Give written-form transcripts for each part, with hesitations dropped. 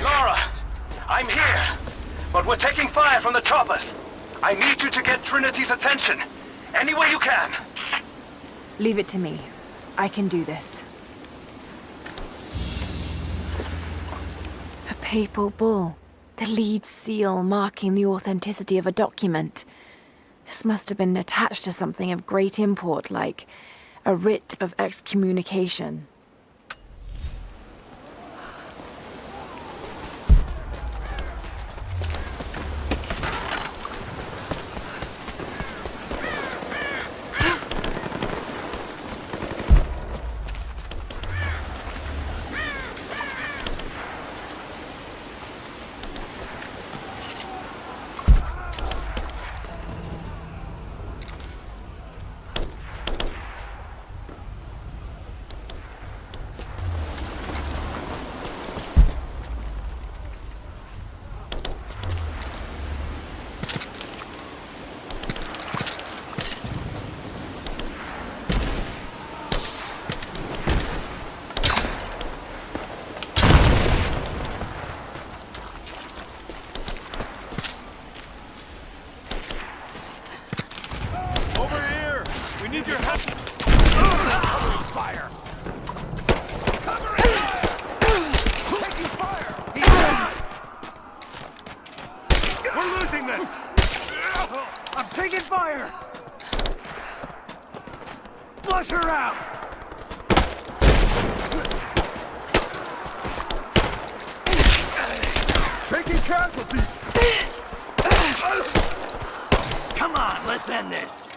Lara, I'm here, but we're taking fire from the choppers. I need you to get Trinity's attention, any way you can. Leave it to me. I can do this. A papal bull. The lead seal marking the authenticity of a document. This must have been attached to something of great import, like a writ of excommunication. Flush her out! Taking casualties! Come on, let's end this!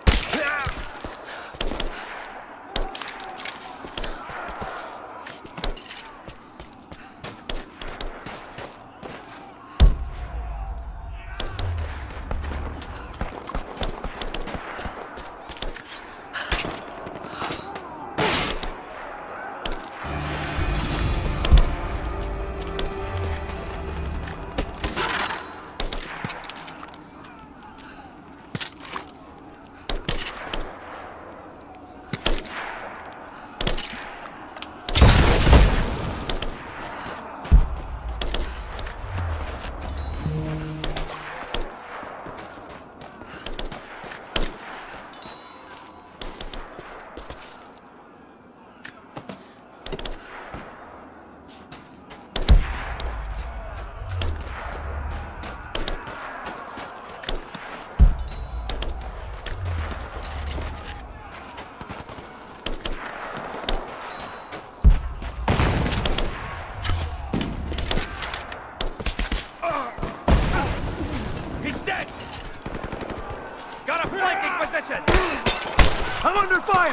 I'm under fire!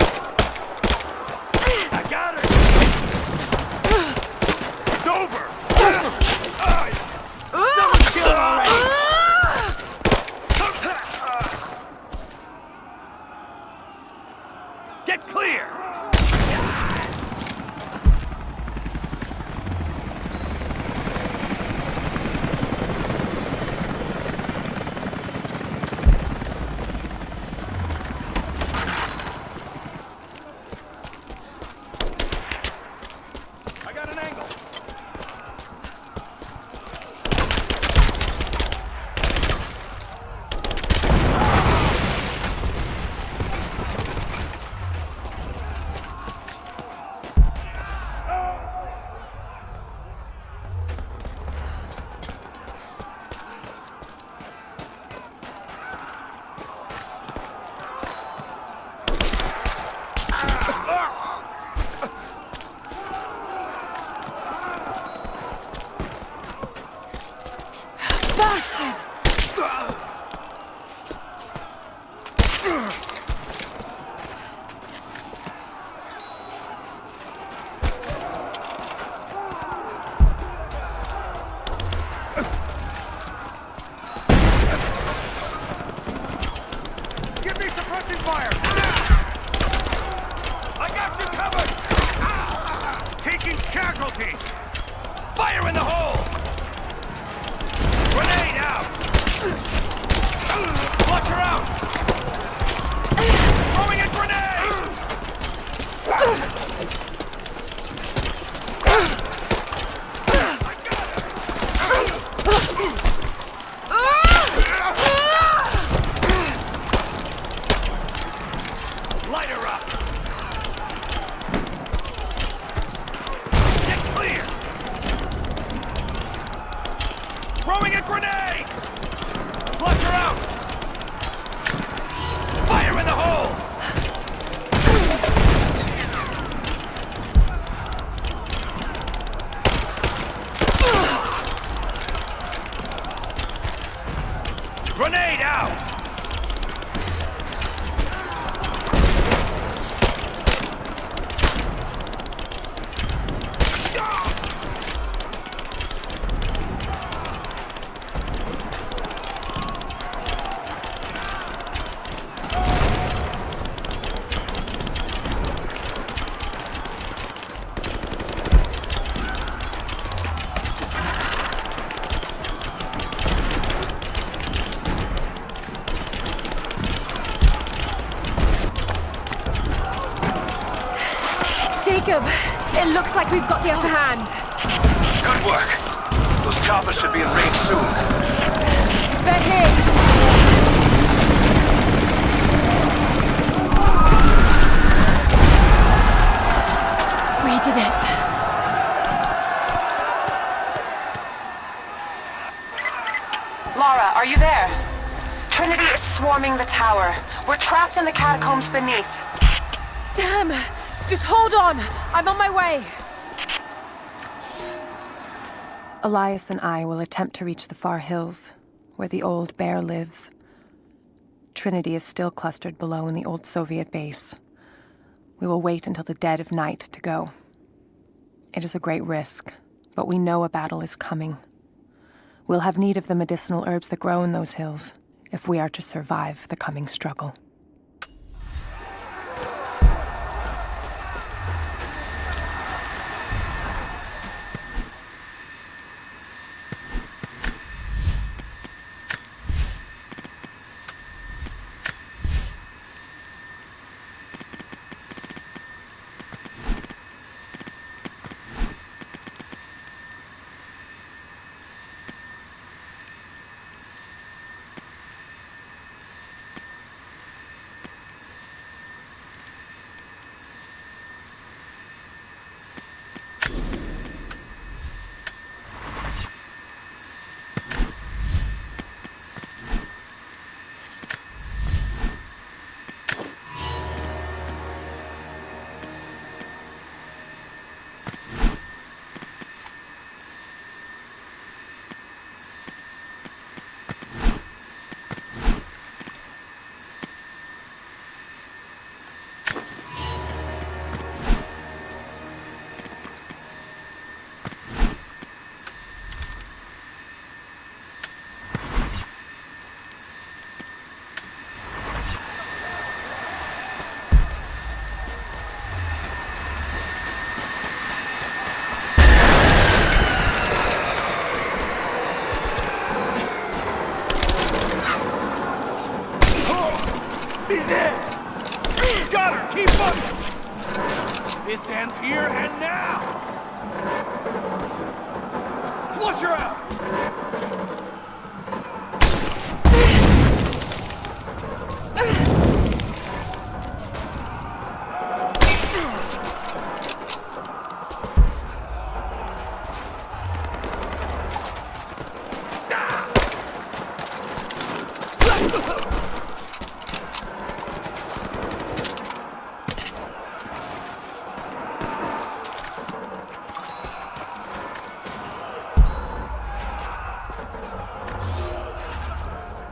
I got it! It's over! Someone's killed already! Get clear! Throwing a grenade! Flush her out! Fire in the hole! Grenade out! Jacob, it looks like we've got the upper hand. Good work. Those choppers should be in range soon. They're hit. We did it. Lara, are you there? Trinity is swarming the tower. We're trapped in the catacombs beneath. Damn! Just hold on! I'm on my way! Elias and I will attempt to reach the far hills, where the old bear lives. Trinity is still clustered below in the old Soviet base. We will wait until the dead of night to go. It is a great risk, but we know a battle is coming. We'll have need of the medicinal herbs that grow in those hills, if we are to survive the coming struggle. He's in! Got her! Keep pushing! This ends here and now! Flush her out!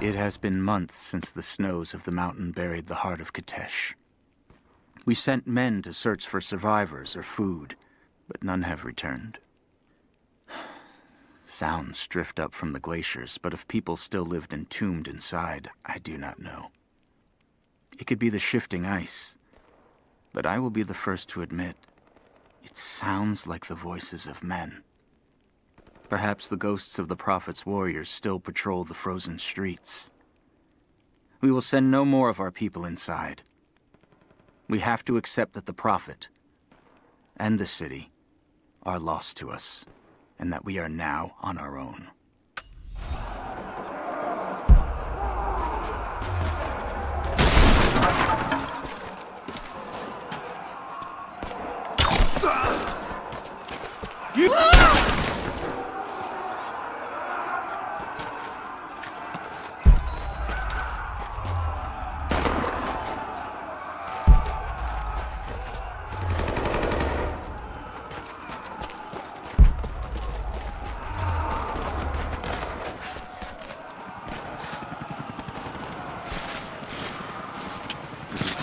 It has been months since the snows of the mountain buried the heart of Katesh. We sent men to search for survivors or food, but none have returned. Sounds drift up from the glaciers, but if people still lived entombed inside, I do not know. It could be the shifting ice, but I will be the first to admit, it sounds like the voices of men. Perhaps the ghosts of the Prophet's warriors still patrol the frozen streets. We will send no more of our people inside. We have to accept that the Prophet and the city are lost to us, and that we are now on our own.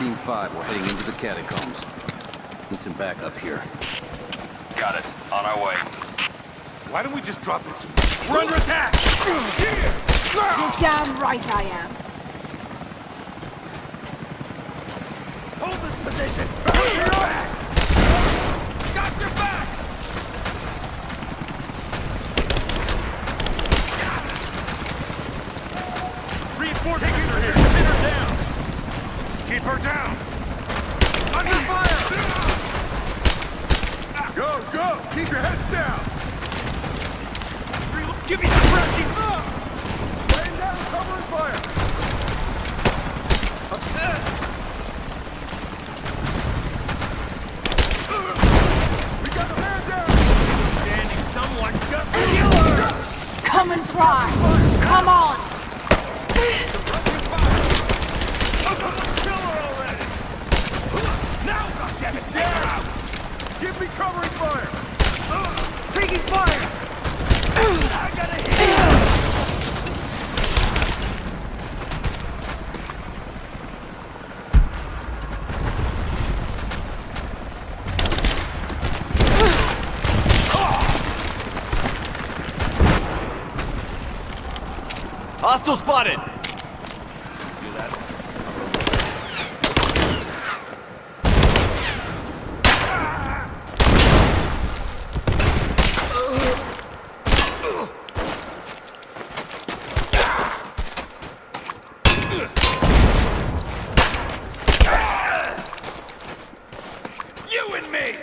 Team 5, we're heading into the catacombs. Need some backup here. Got it. On our way. Why don't we just drop it some... We're under attack! You're damn right I am. Hold this position! Got your back! Got your back! Reinforcements are here! Pin her down! Keep her down! Under fire! Go, go! Keep your heads down! Give me some pressing! Laying down cover and fire! We got a man down! Standing, someone just kill her! Come and try. Come on. Kill her already! Now, goddammit, take her out! Give me covering fire! Taking fire! I gotta hit! Hostile spotted! You and me!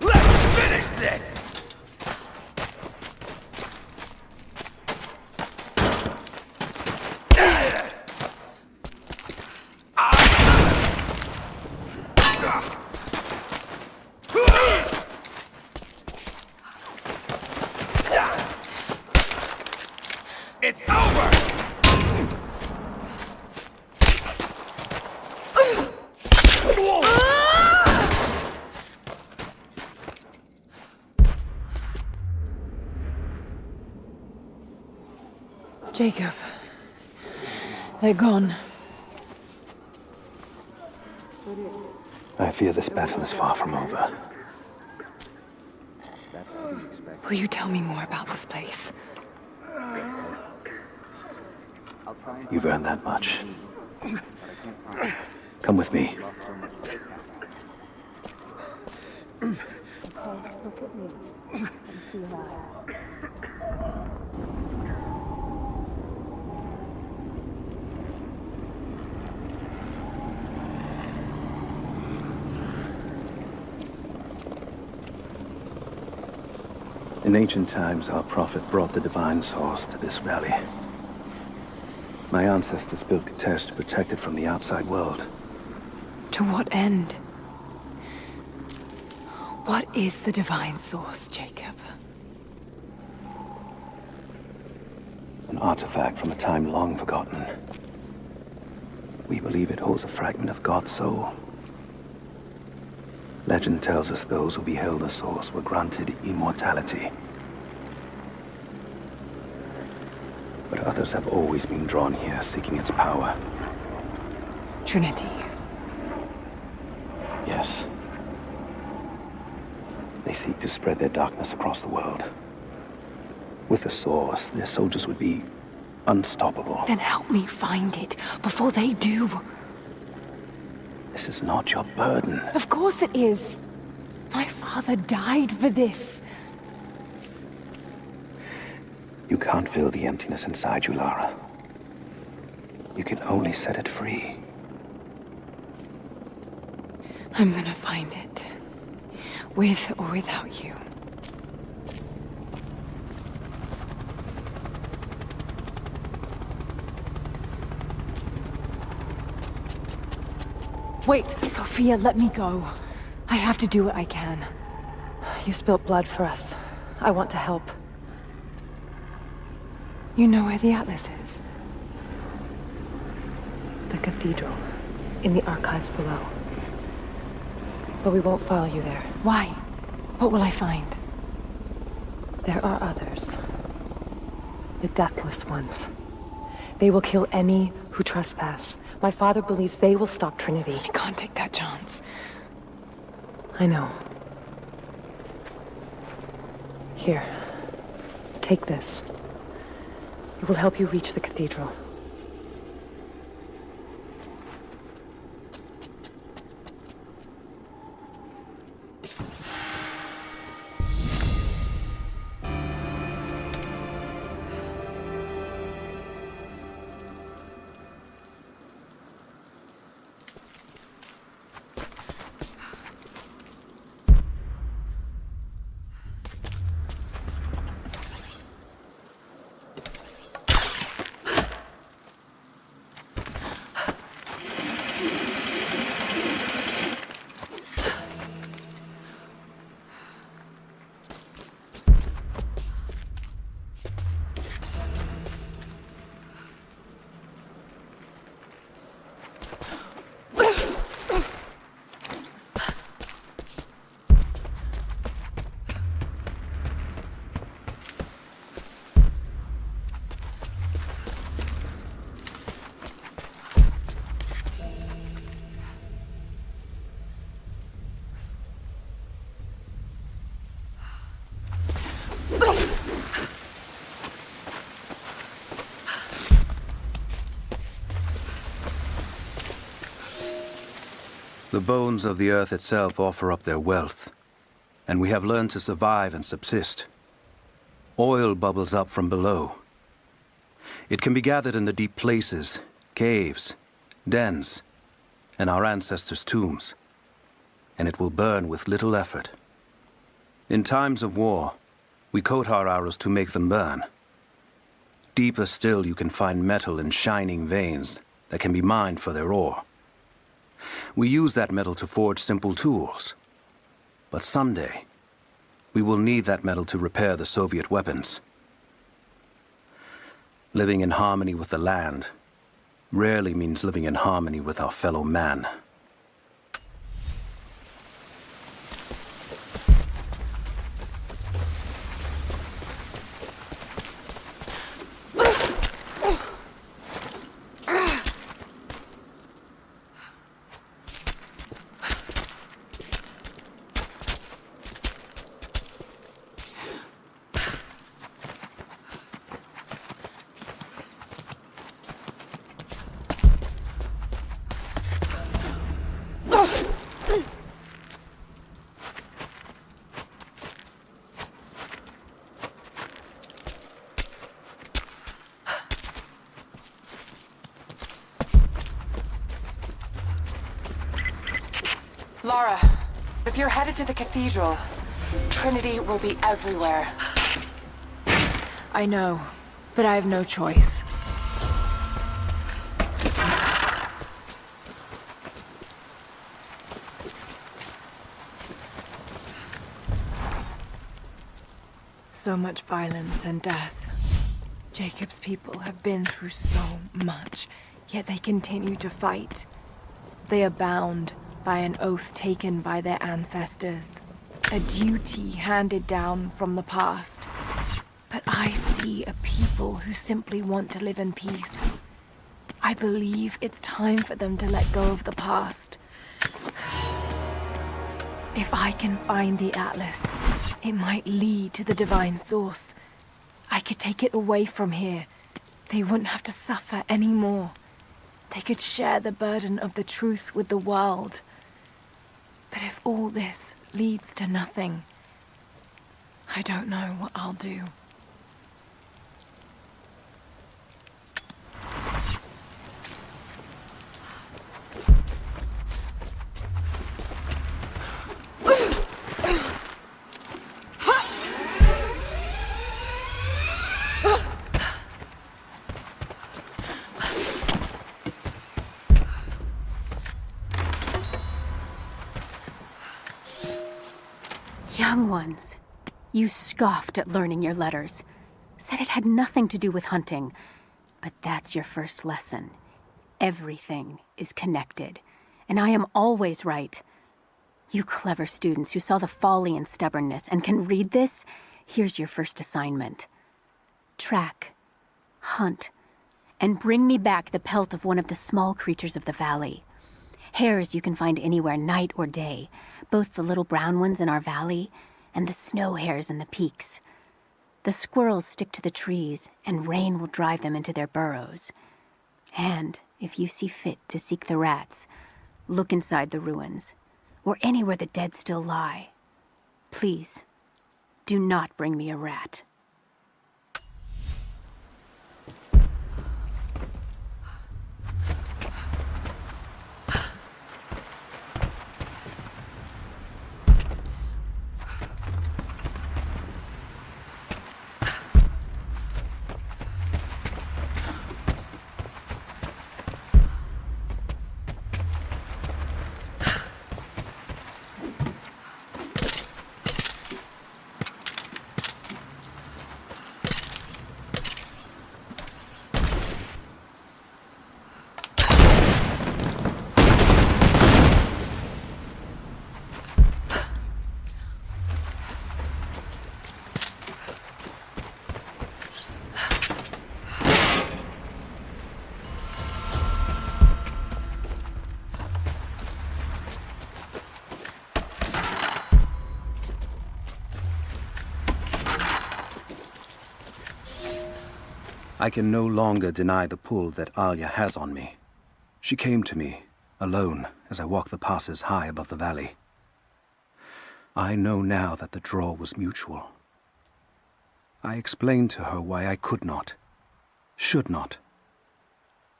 Let's finish this! It's over! Jacob. They're gone. I fear this battle is far from over. Will you tell me more about this place? You've earned that much. Come with me. In ancient times, our prophet brought the divine source to this valley. My ancestors built Katesh to protect it from the outside world. To what end? What is the divine source, Jacob? An artifact from a time long forgotten. We believe it holds a fragment of God's soul. Legend tells us those who beheld the source were granted immortality. But others have always been drawn here, seeking its power. Trinity. Yes. They seek to spread their darkness across the world. With the source, their soldiers would be unstoppable. Then help me find it before they do. This is not your burden. Of course it is. My father died for this. You can't fill the emptiness inside you, Lara. You can only set it free. I'm gonna find it. With or without you. Wait, Sophia, let me go. I have to do what I can. You spilt blood for us. I want to help. You know where the Atlas is? The cathedral, in the archives below. But we won't follow you there. Why? What will I find? There are others. The Deathless Ones. They will kill any who trespass. My father believes they will stop Trinity. I can't take that chance. I know. Here. Take this. It will help you reach the cathedral. The bones of the earth itself offer up their wealth, and we have learned to survive and subsist. Oil bubbles up from below. It can be gathered in the deep places, caves, dens, and our ancestors' tombs, and it will burn with little effort. In times of war, we coat our arrows to make them burn. Deeper still, you can find metal in shining veins that can be mined for their ore. We use that metal to forge simple tools. But someday, we will need that metal to repair the Soviet weapons. Living in harmony with the land rarely means living in harmony with our fellow man. Lara, if you're headed to the cathedral, Trinity will be everywhere. I know, but I have no choice. So much violence and death. Jacob's people have been through so much, yet they continue to fight. They are bound by an oath taken by their ancestors, a duty handed down from the past. But I see a people who simply want to live in peace. I believe it's time for them to let go of the past. If I can find the Atlas, it might lead to the divine source. I could take it away from here. They wouldn't have to suffer anymore. They could share the burden of the truth with the world. But if all this leads to nothing, I don't know what I'll do. Young ones, you scoffed at learning your letters. said it had nothing to do with hunting. But that's your first lesson. Everything is connected, and I am always right. You clever students who saw the folly and stubbornness and can read this, here's your first assignment. Track, hunt, and bring me back the pelt of one of the small creatures of the valley. Hares you can find anywhere, night or day, both the little brown ones in our valley and the snow hares in the peaks. The squirrels stick to the trees, and rain will drive them into their burrows. And if you see fit to seek the rats, look inside the ruins, or anywhere the dead still lie. Please, do not bring me a rat. I can no longer deny the pull that Alia has on me. She came to me, alone, as I walked the passes high above the valley. I know now that the draw was mutual. I explained to her why I could not, should not,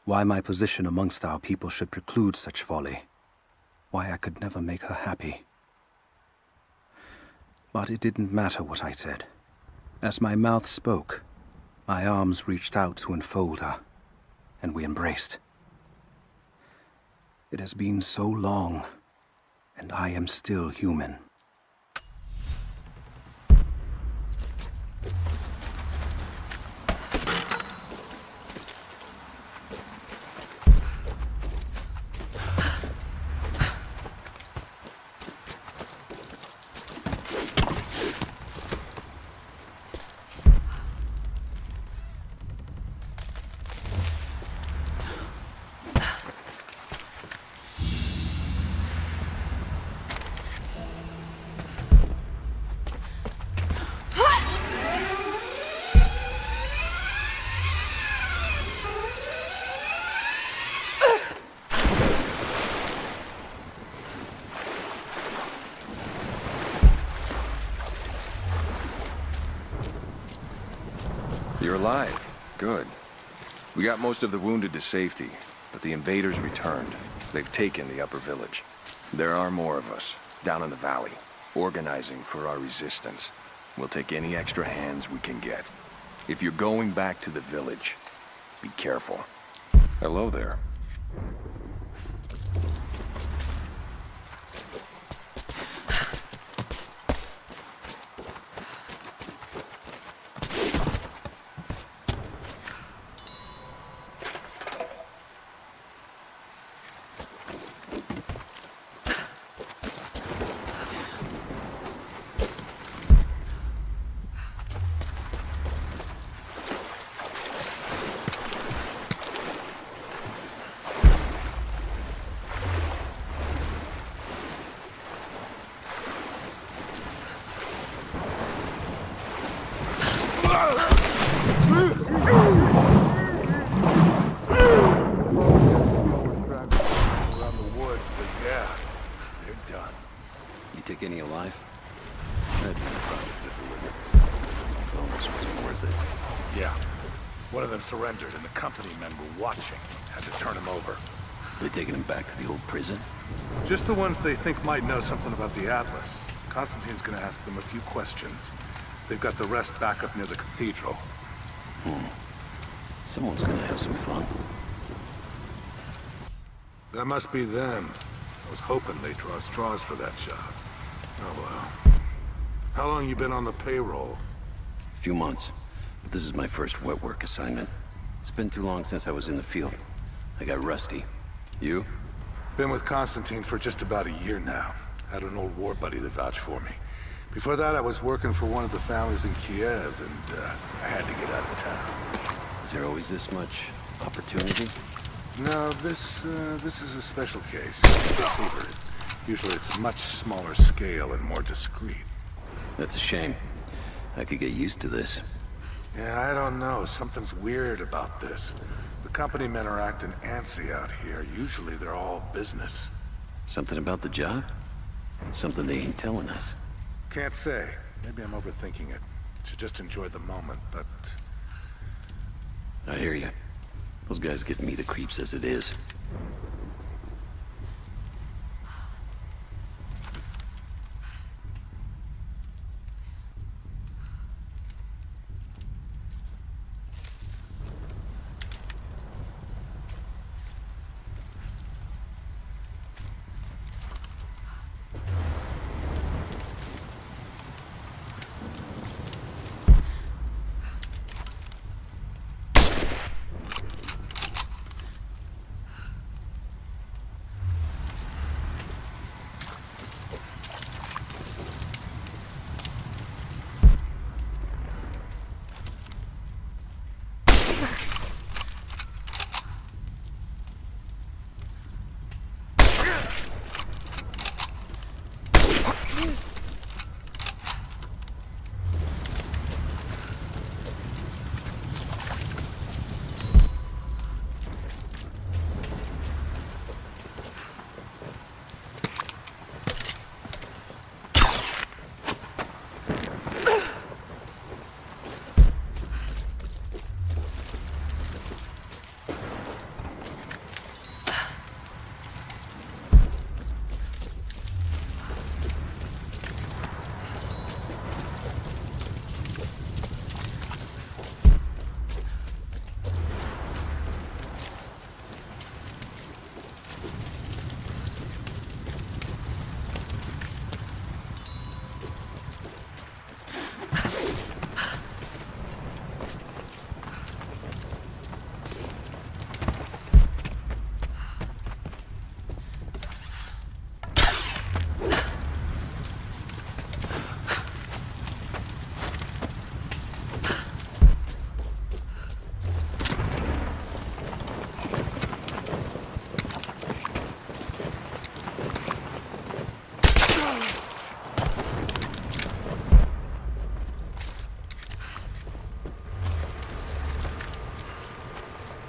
why my position amongst our people should preclude such folly, why I could never make her happy. But it didn't matter what I said. As my mouth spoke, my arms reached out to enfold her, and we embraced. It has been so long, and I am still human. You're alive. Good. We got most of the wounded to safety, but the invaders returned. They've taken the upper village. There are more of us, down in the valley, organizing for our resistance. We'll take any extra hands we can get. If you're going back to the village, be careful. Hello there. Any alive? That probably could deliver. Bonus wasn't worth it. Yeah. One of them surrendered and the company men were watching. Had to turn him over. They taking him back to the old prison? Just the ones they think might know something about the Atlas. Constantine's gonna ask them a few questions. They've got the rest back up near the cathedral. Someone's gonna have some fun. That must be them. I was hoping they'd draw straws for that job. Oh well. How long you been on the payroll? A few months. This is my first wet work assignment. It's been too long since I was in the field. I got rusty. You? Been with Constantine for just about a year now. Had an old war buddy that vouched for me. Before that, I was working for one of the families in Kiev, and I had to get out of town. Is there always this much opportunity? No, this is a special case. Savor it. Usually it's a much smaller scale and more discreet. That's a shame. I could get used to this. Yeah, I don't know. Something's weird about this. The company men are acting antsy out here. Usually they're all business. Something about the job? Something they ain't telling us. Can't say. Maybe I'm overthinking it. Should just enjoy the moment, but... I hear you. Those guys give me the creeps as it is.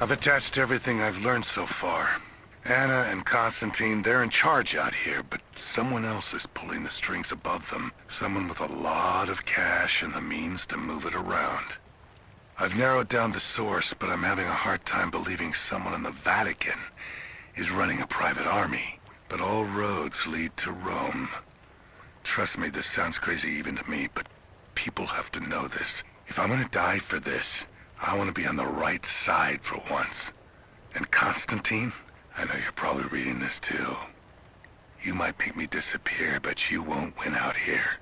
I've attached everything I've learned so far. Anna and Constantine, they're in charge out here, but someone else is pulling the strings above them. Someone with a lot of cash and the means to move it around. I've narrowed down the source, but I'm having a hard time believing someone in the Vatican is running a private army. But all roads lead to Rome. Trust me, this sounds crazy even to me, but people have to know this. If I'm gonna die for this, I want to be on the right side for once. And Constantine, I know you're probably reading this too. You might make me disappear, but you won't win out here.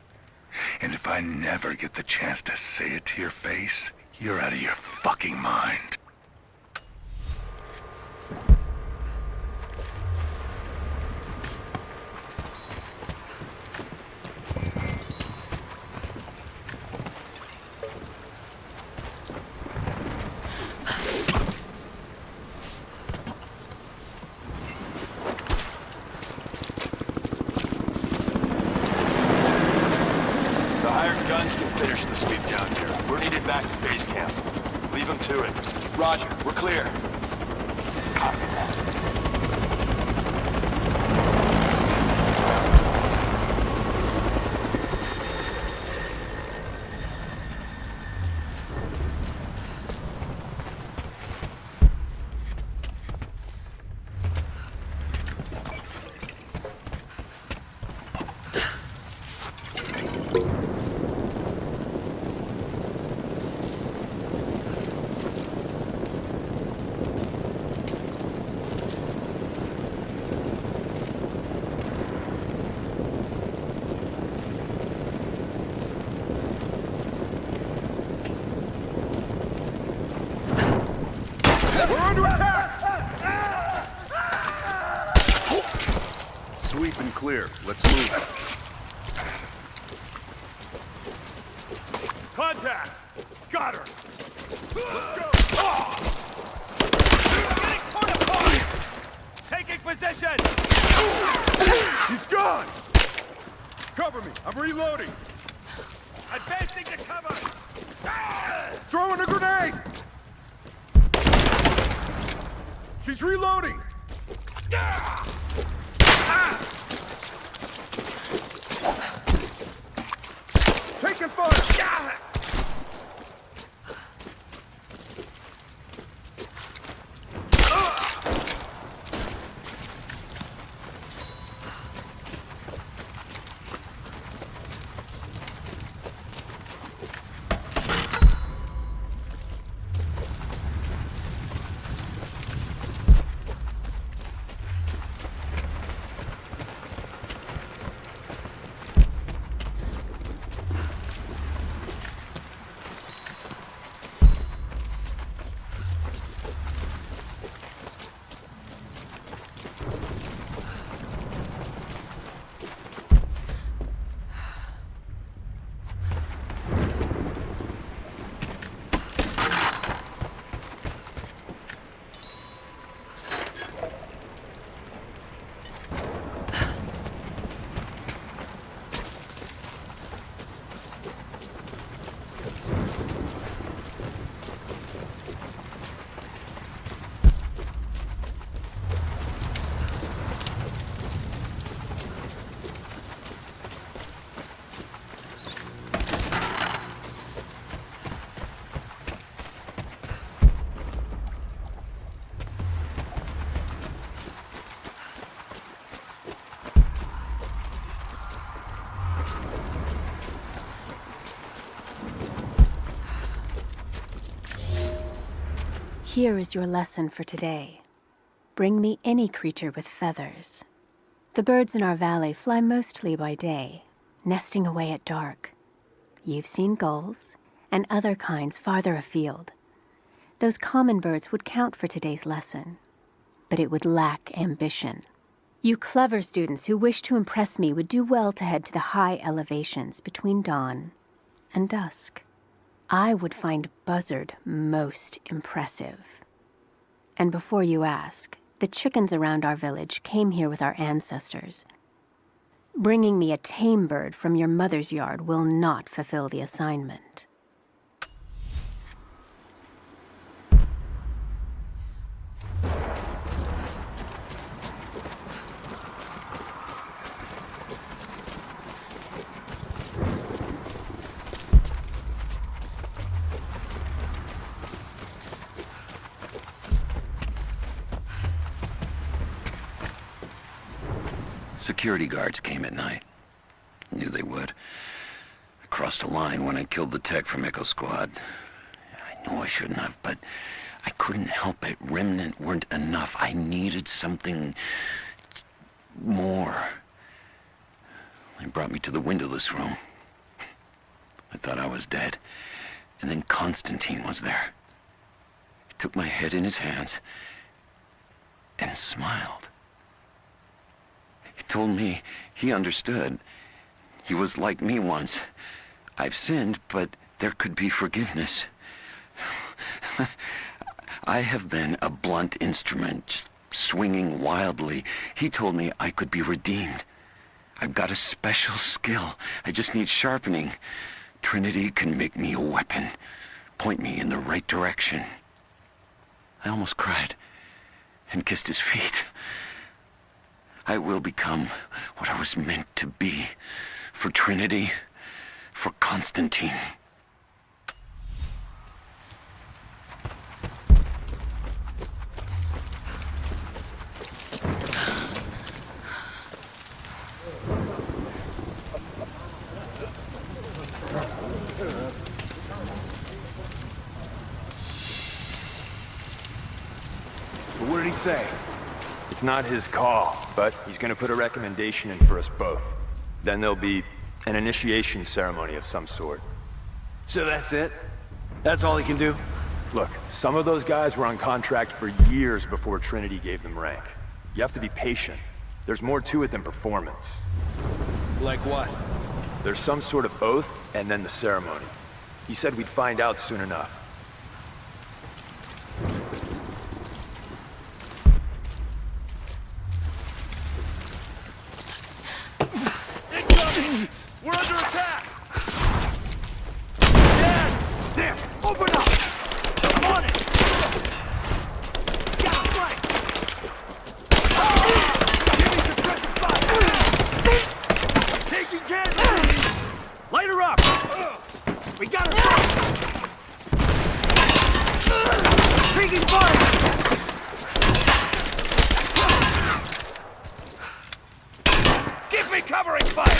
And if I never get the chance to say it to your face, you're out of your fucking mind. Back to base camp. Leave them to it. Roger, we're clear. Copy that. them clear. Let's move. Contact! Got her! Let's go! Getting torn apart! Taking position! He's gone! Cover me! I'm reloading! Advancing to cover! Throwing a grenade! She's reloading! Taking fire! Here is your lesson for today. Bring me any creature with feathers. The birds in our valley fly mostly by day, nesting away at dark. You've seen gulls and other kinds farther afield. Those common birds would count for today's lesson, but it would lack ambition. You clever students who wish to impress me would do well to head to the high elevations between dawn and dusk. I would find Buzzard most impressive. And before you ask, the chickens around our village came here with our ancestors. Bringing me a tame bird from your mother's yard will not fulfill the assignment. Security guards came at night. Knew they would. I crossed a line when I killed the tech from Echo Squad. I knew I shouldn't have, but I couldn't help it. Remnant weren't enough. I needed something more. They brought me to the windowless room. I thought I was dead. And then Constantine was there. He took my head in his hands and smiled. He told me he understood. He was like me once. I've sinned, but there could be forgiveness. I have been a blunt instrument, just swinging wildly. He told me I could be redeemed. I've got a special skill. I just need sharpening. Trinity can make me a weapon, point me in the right direction. I almost cried and kissed his feet. I will become what I was meant to be. For Trinity, for Constantine. What did he say? It's not his call, but he's gonna put a recommendation in for us both. Then there'll be an initiation ceremony of some sort. So that's it? That's all he can do? Look, some of those guys were on contract for years before Trinity gave them rank. You have to be patient. There's more to it than performance. Like what? There's some sort of oath, and then the ceremony. He said we'd find out soon enough. We're under attack! Dad! There! Open up! I'm on it! Got a flank! Give me suppressive fire! Taking casualties! Light her up! We got her! Taking fire! Give me covering fire!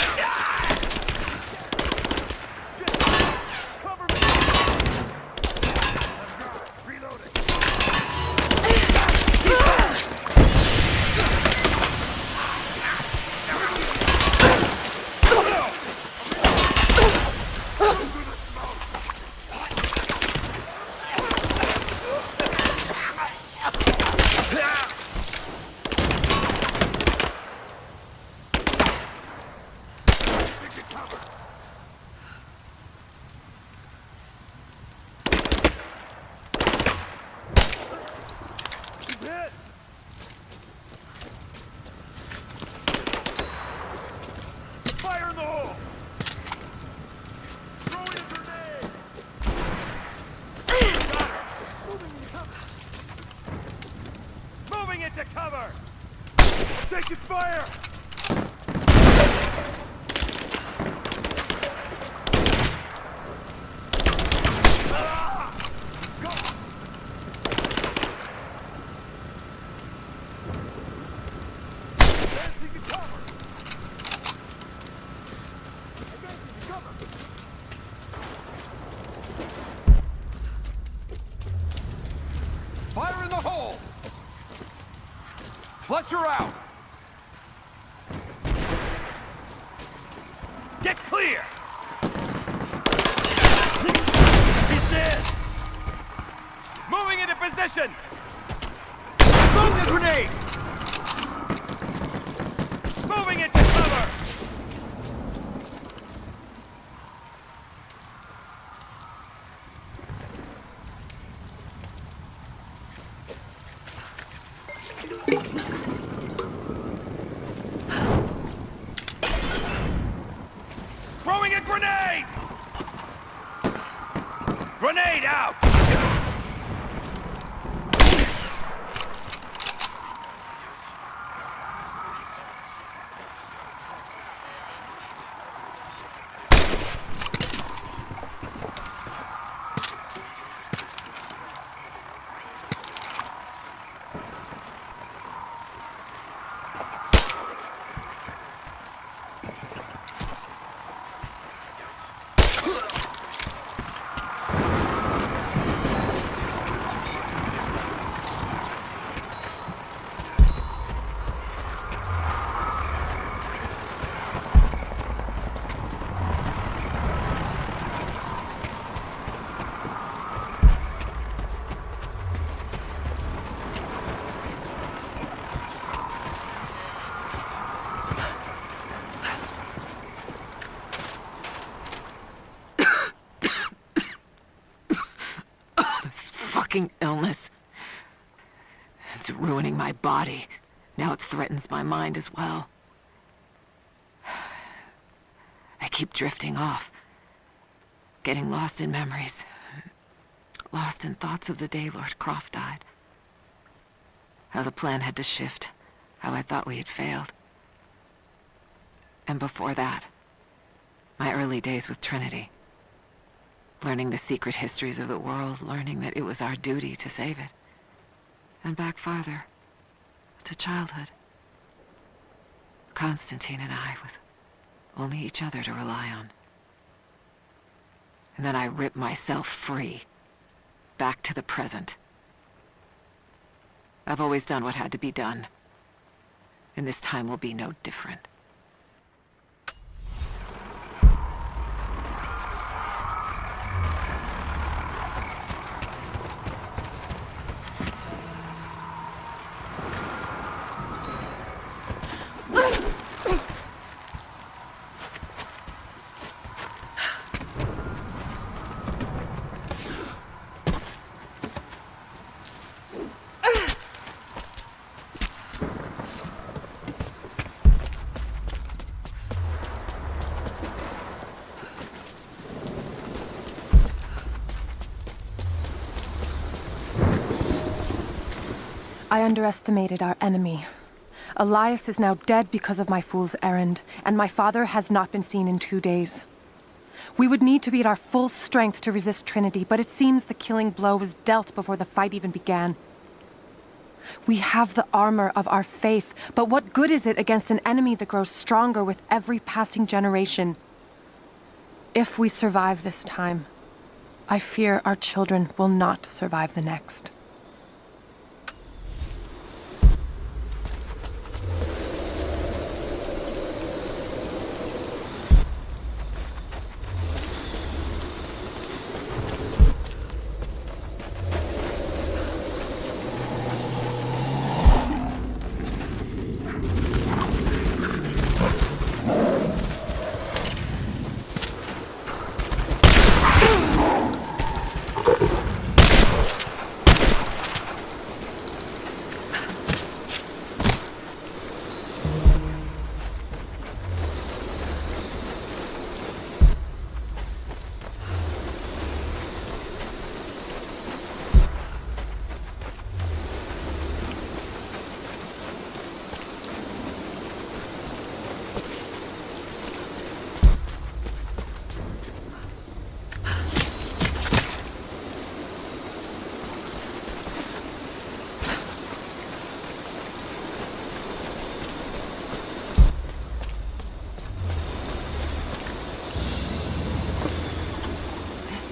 Fire in the hole! Throw in a grenade! Got her! Moving into cover! Taking fire! Fire in the hole! Flush her out! Get clear! He's dead! Moving into position! Throw the grenade! Moving into cover! Throwing a grenade! Grenade out! Fucking illness. It's ruining my body. Now it threatens my mind as well. I keep drifting off. Getting lost in memories. Lost in thoughts of the day Lord Croft died. How the plan had to shift. How I thought we had failed. And before that, my early days with Trinity. Learning the secret histories of the world, learning that it was our duty to save it. And back farther, to childhood. Constantine and I, with only each other to rely on. And then I ripped myself free, back to the present. I've always done what had to be done, and this time will be no different. I underestimated our enemy. Elias is now dead because of my fool's errand, and my father has not been seen in 2 days. We would need to be at our full strength to resist Trinity, but it seems the killing blow was dealt before the fight even began. We have the armor of our faith, but what good is it against an enemy that grows stronger with every passing generation? If we survive this time, I fear our children will not survive the next.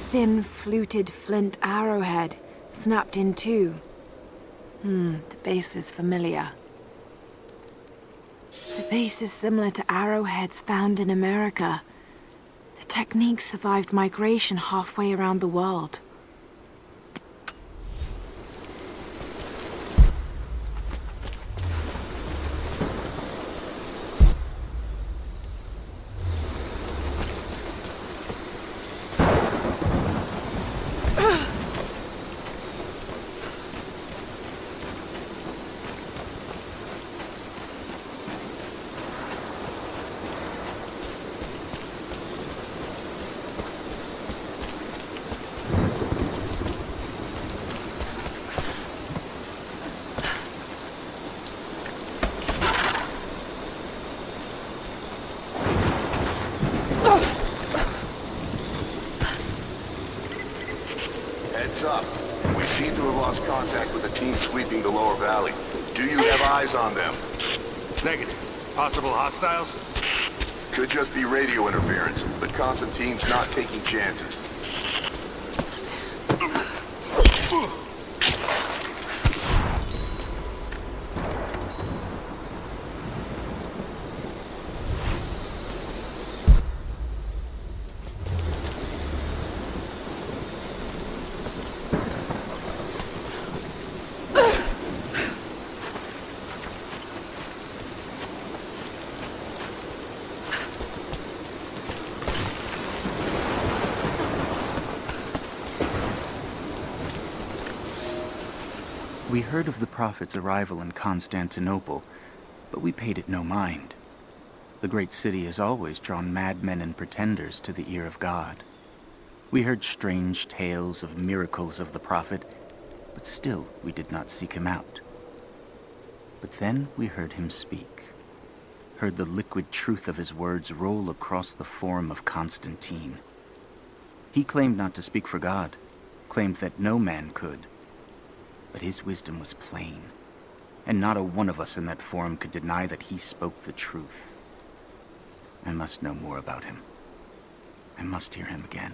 Thin, fluted flint arrowhead, snapped in two. The base is familiar. The base is similar to arrowheads found in America. The technique survived migration halfway around the world. Heads up. We seem to have lost contact with the team sweeping the lower valley. Do you have eyes on them? Negative. Possible hostiles? Could just be radio interference, but Constantine's not taking chances. We heard of the Prophet's arrival in Constantinople, but we paid it no mind. The great city has always drawn madmen and pretenders to the ear of God. We heard strange tales of miracles of the Prophet, but still we did not seek him out. But then we heard him speak, heard the liquid truth of his words roll across the forum of Constantine. He claimed not to speak for God, claimed that no man could. But his wisdom was plain, and not a one of us in that forum could deny that he spoke the truth. I must know more about him. I must hear him again.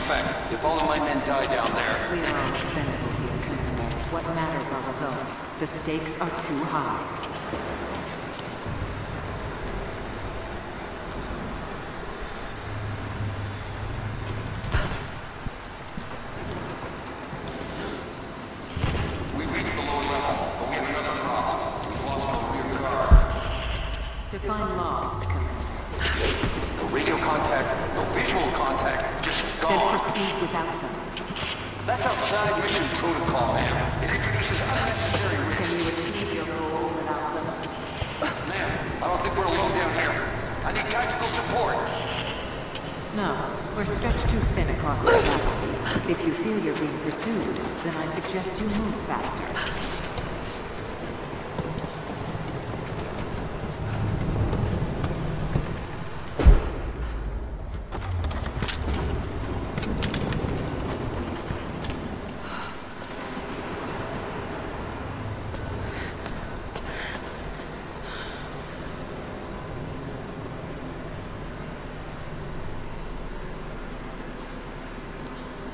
effect if all of my men die down there? We are all expendable here, Commander. What matters are results. The stakes are too high. We reached the lower level, but we have another problem. We've lost our rear guard. Define lost, Commander. No radio contact, no visual contact, just Then gone. proceed without them. That's outside mission protocol, ma'am. It introduces unnecessary risks. Can you achieve your goal without them? Ma'am, I don't think we're alone down here. I need tactical support. No, we're stretched too thin across the level. If you feel you're being pursued, then I suggest you move faster.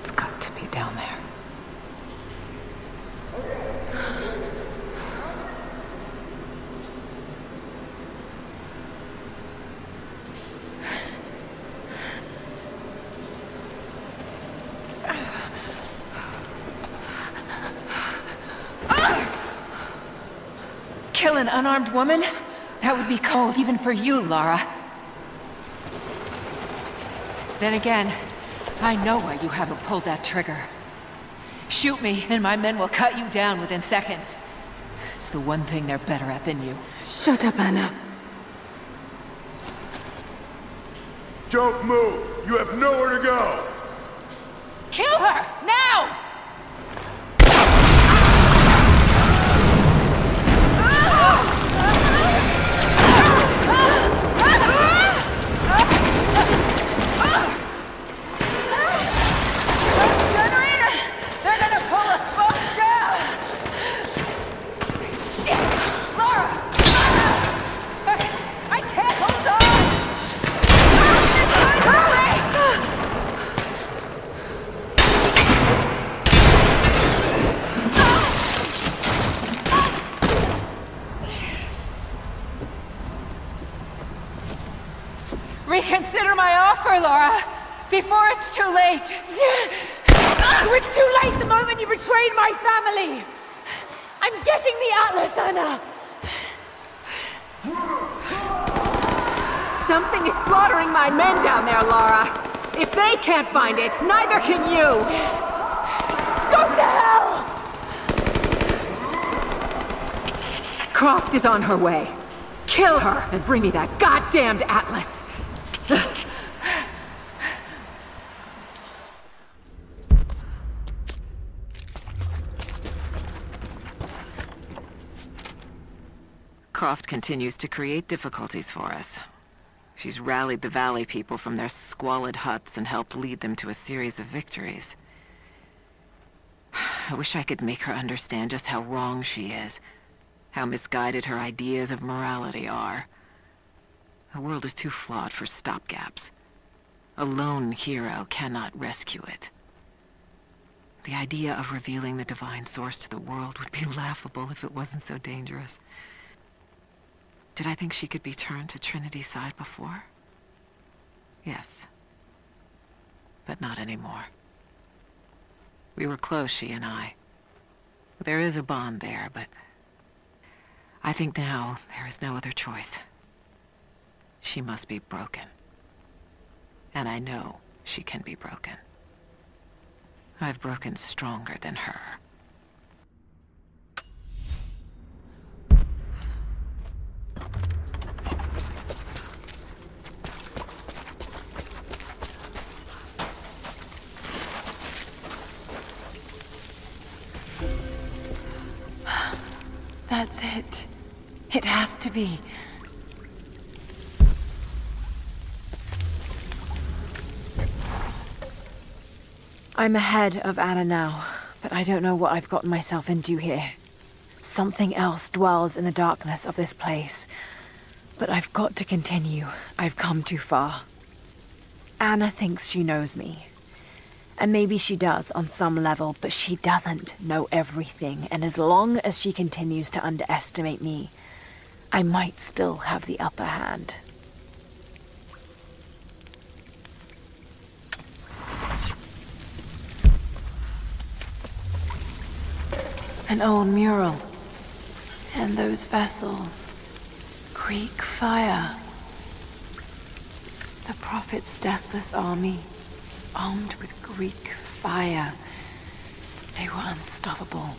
It's got to be down there. Kill an unarmed woman? That would be cold even for you, Lara. Then again, I know why you haven't pulled that trigger. Shoot me, and my men will cut you down within seconds. It's the one thing they're better at than you. Shut up, Anna. Don't move! You have nowhere to go! Kill her! Now! Reconsider my offer, Lara, before it's too late. It was too late the moment you betrayed my family. I'm getting the Atlas, Anna. Something is slaughtering my men down there, Lara. If they can't find it, neither can you. Go to hell! Croft is on her way. Kill her and bring me that goddamned Atlas. Croft continues to create difficulties for us. She's rallied the Valley people from their squalid huts and helped lead them to a series of victories. I wish I could make her understand just how wrong she is, how misguided her ideas of morality are. The world is too flawed for stopgaps. A lone hero cannot rescue it. The idea of revealing the divine source to the world would be laughable if it wasn't so dangerous. Did I think she could be turned to Trinity's side before? Yes. But not anymore. We were close, she and I. There is a bond there, but I think now there is no other choice. She must be broken. And I know she can be broken. I've broken stronger than her. That's it. It has to be. I'm ahead of Anna now, but I don't know what I've gotten myself into here. Something else dwells in the darkness of this place. But I've got to continue. I've come too far. Anna thinks she knows me. And maybe she does on some level, but she doesn't know everything. And as long as she continues to underestimate me, I might still have the upper hand. An old mural. And those vessels. Greek fire. The Prophet's deathless army, armed with Greek fire. They were unstoppable.